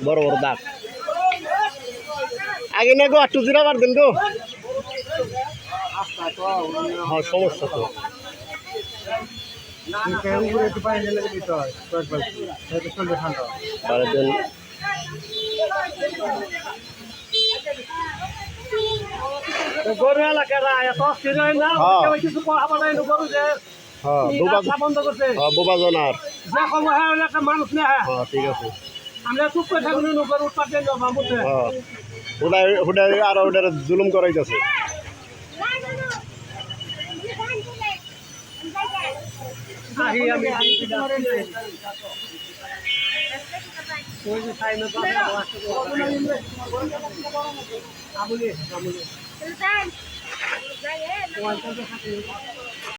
বড় বড় দাগ আগে না গো একটু জিরা বার দেন গো। হ্যাঁ সমস্যা তো গরু এলাকার এত অস্থির হয় না কিছু কথা নাই গরু যে বন্ধ করছে বোবাজনার যা কম হয় একটা মানুষ নেই। ঠিক আছে আমরা চুপ করে থাকলে গরু উৎপাদন বাবুতে হুডাই আর ওটার জুলুম করাইতেছে। আমি